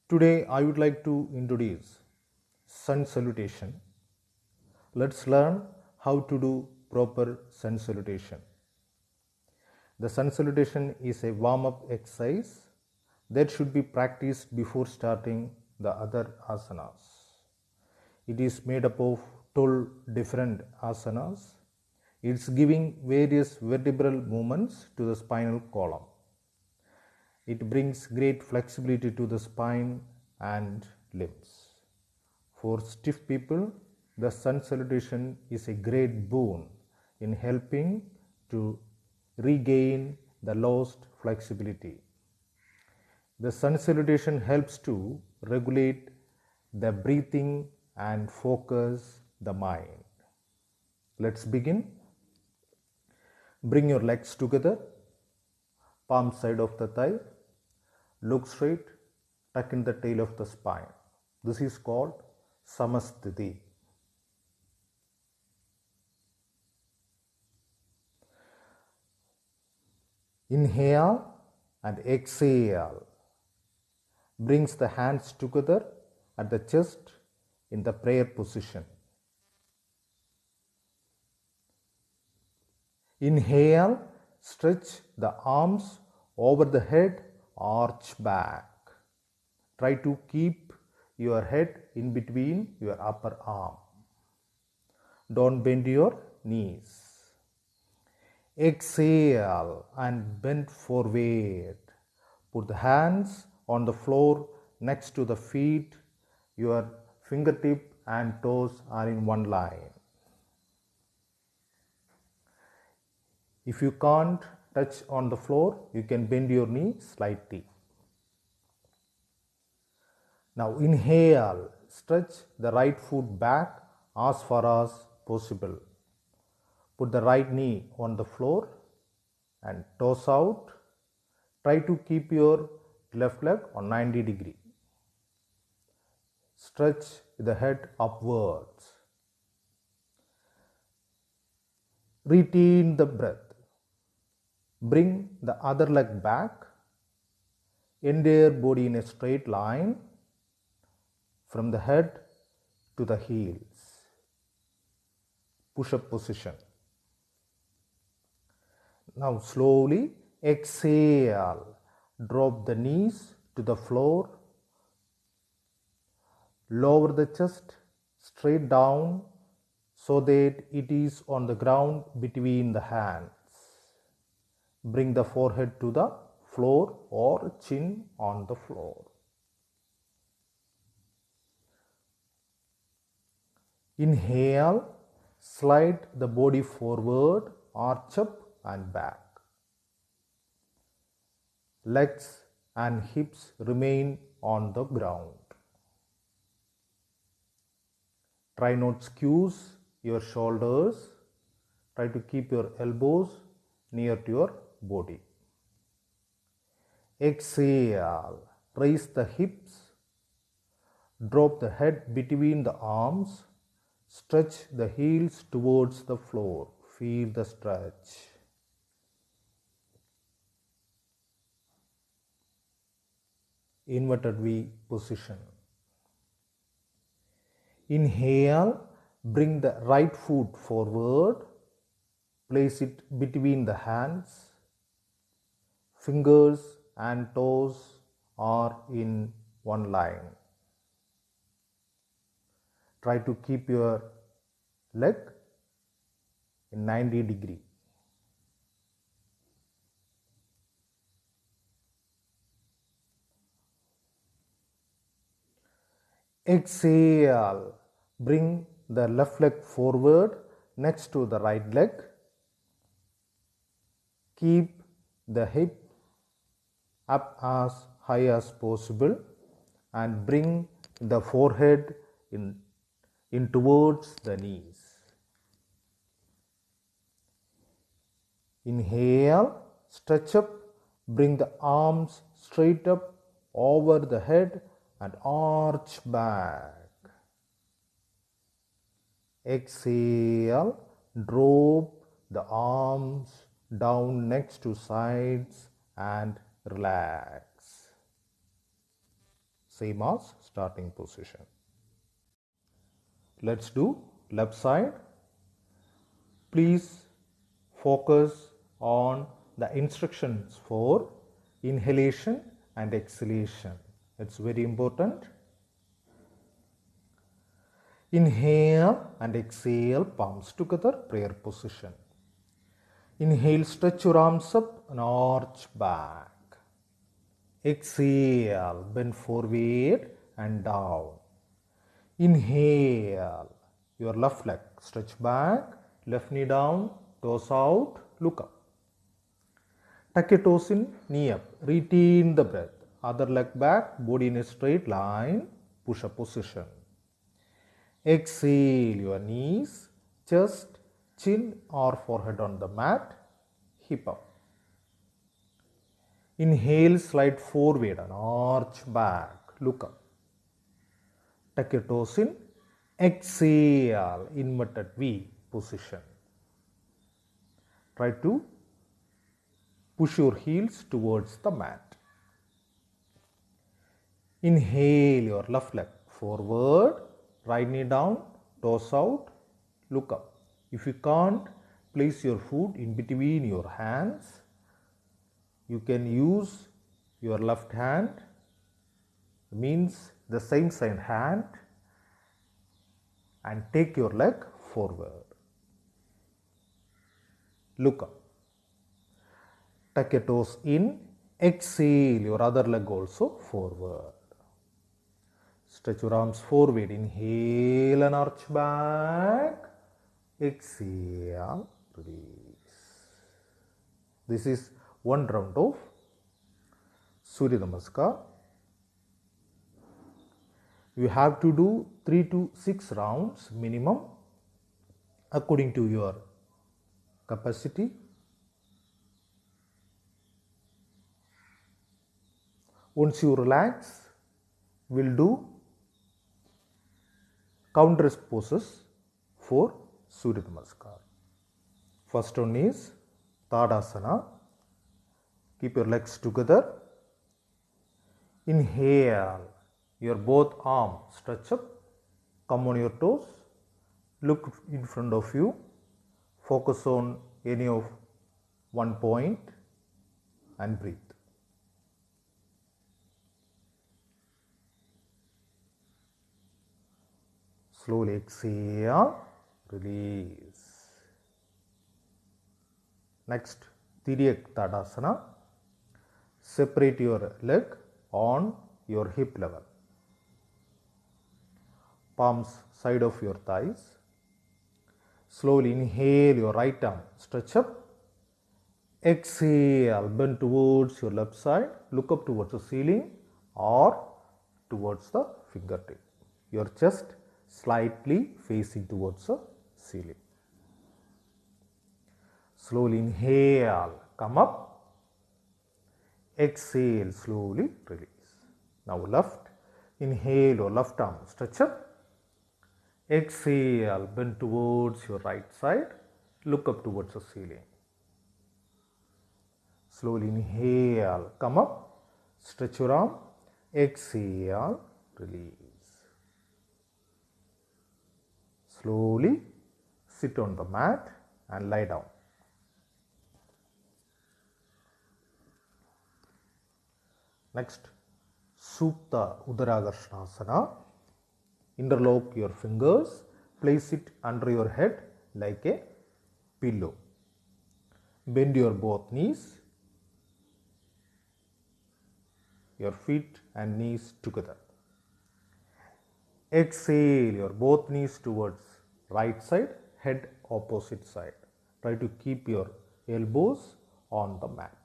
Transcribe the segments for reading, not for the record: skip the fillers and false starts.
Today I would like to introduce sun salutation. Let's learn how to do proper sun salutation. The sun salutation is a warm-up exercise that should be practiced before starting the other asanas. It is made up of 12 different asanas. It's giving various vertebral movements to the spinal column. It brings great flexibility to the spine and limbs. For stiff people, the sun salutation is a great boon in helping to regain the lost flexibility. The sun salutation helps to regulate the breathing and focus the mind. Let's begin. Bring your legs together, palm side of the thigh, look straight, tuck in the tail of the spine. This is called Samasthiti. Inhale and exhale. Brings the hands together at the chest in the prayer position. Inhale, stretch the arms over the head, arch back. Try to keep your head in between your upper arm. Don't bend your knees. Exhale and bend forward. Put the hands on the floor next to the feet. Your fingertip and toes are in one line. If you can't touch on the floor, you can bend your knee slightly. Now inhale, stretch the right foot back as far as possible. Put the right knee on the floor and toes out. Try to keep your left leg on 90 degree. Stretch the head upwards. Retain the breath. Bring the other leg back. Entire body in a straight line from the head to the heels. Push-up position. Now slowly exhale. Drop the knees to the floor. Lower the chest straight down so that it is on the ground between the hands. Bring the forehead to the floor or chin on the floor. Inhale, slide the body forward, arch up and back. Legs and hips remain on the ground. Try not squeeze your shoulders. Try to keep your elbows near to your body. Exhale, raise the hips. Drop the head between the arms. Stretch the heels towards the floor. Feel the stretch. Inverted V position. Inhale, bring the right foot forward. Place it between the hands. Fingers and toes are in one line. Try to keep your leg in 90 degree. Exhale, bring the left leg forward next to the right leg. Keep the hip up as high as possible and bring the forehead in towards the knees. Inhale, stretch up, bring the arms straight up over the head and arch back. Exhale, drop the arms down next to sides and relax. same as starting position. Let's do left side. Please focus on the instructions for inhalation and exhalation. It's very important. Inhale and exhale, palms together, prayer position. Inhale, stretch your arms up and arch back. Exhale, bend forward and down. Inhale, your left leg, stretch back, left knee down, toes out, look up. Tuck your toes in, knee up, retain the breath. Other leg back, body in a straight line, push up position. Exhale, your knees, chest, chin or forehead on the mat, hip up. Inhale, slide forward and arch back, look up. Tuck your toes in, exhale, inverted V position. Try to push your heels towards the mat. Inhale, your left leg forward, right knee down, toes out, look up. If you can't, place your foot in between your hands. You can use your left hand, means the same side hand, and take your leg forward. Look up. Tuck your toes in, exhale, your other leg also forward. Stretch your arms forward, inhale and arch back, exhale, release. This is one round of Surya Namaskar. You have to do 3 to 6 rounds minimum according to your capacity. Once you relax, we'll do counter poses for Surya Namaskar. First one is Tadasana. Keep your legs together. Inhale, your both arms stretch up, come on your toes, look in front of you, focus on any of one point and breathe. Slowly exhale, release. Next, Tiryak Tadasana. Separate your leg on your hip level. Palms side of your thighs. Slowly inhale, your right arm stretch up. Exhale, bend towards your left side. Look up towards the ceiling or towards the fingertip. Your chest slightly facing towards the ceiling. Slowly inhale, come up. Exhale, slowly release. Now left, inhale your left arm, stretch up. Exhale, bend towards your right side, look up towards the ceiling. Slowly inhale, come up, stretch your arm, exhale, release. Slowly sit on the mat and lie down. Next, Supta Uddaraharshanasana. Interlock your fingers, place it under your head like a pillow. Bend your both knees, your feet and knees together. Exhale, your both knees towards right side, head opposite side. Try to keep your elbows on the mat.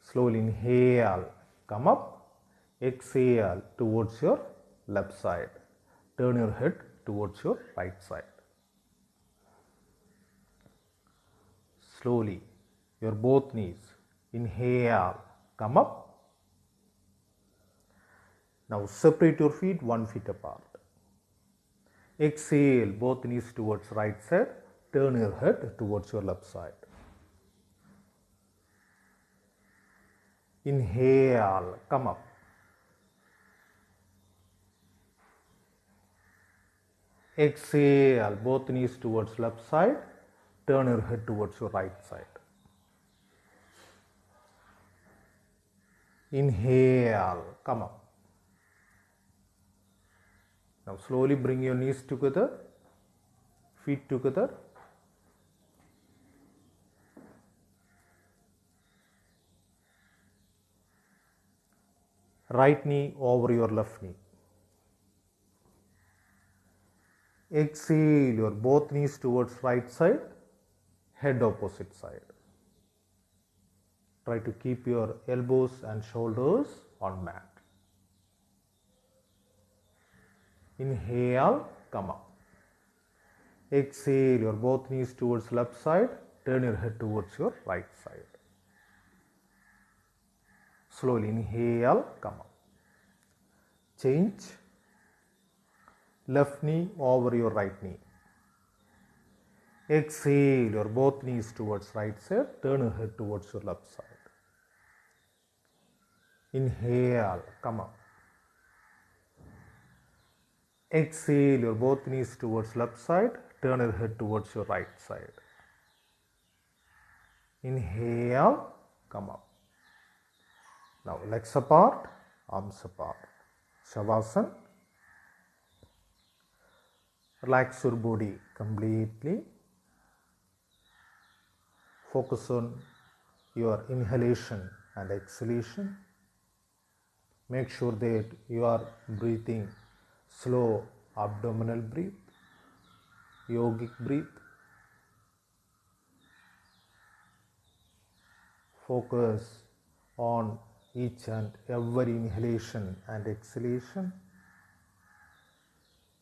Slowly inhale, come up. Exhale towards your left side. Turn your head towards your right side. Slowly, your both knees. Inhale, come up. Now separate your feet 1 foot apart. Exhale, both knees towards right side. Turn your head towards your left side. Inhale, come up. Exhale, both knees towards left side, turn your head towards your right side. Inhale, come up. Now slowly bring your knees together, feet together. Right knee over your left knee. Exhale, your both knees towards right side, head opposite side. Try to keep your elbows and shoulders on mat. Inhale, come up. Exhale, your both knees towards left side, turn your head towards your right side. Slowly inhale, come up. Change. Left knee over your right knee. Exhale, your both knees towards right side, turn your head towards your left side. Inhale, come up. Exhale, your both knees towards left side, turn your head towards your right side. Inhale, come up. Now legs apart, arms apart. Shavasana. Relax your body completely. Focus on your inhalation and exhalation. Make sure that you are breathing slow abdominal breath, yogic breath. Focus on each and every inhalation and exhalation.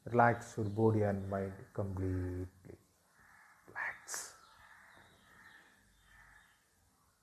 Relax your body and mind completely.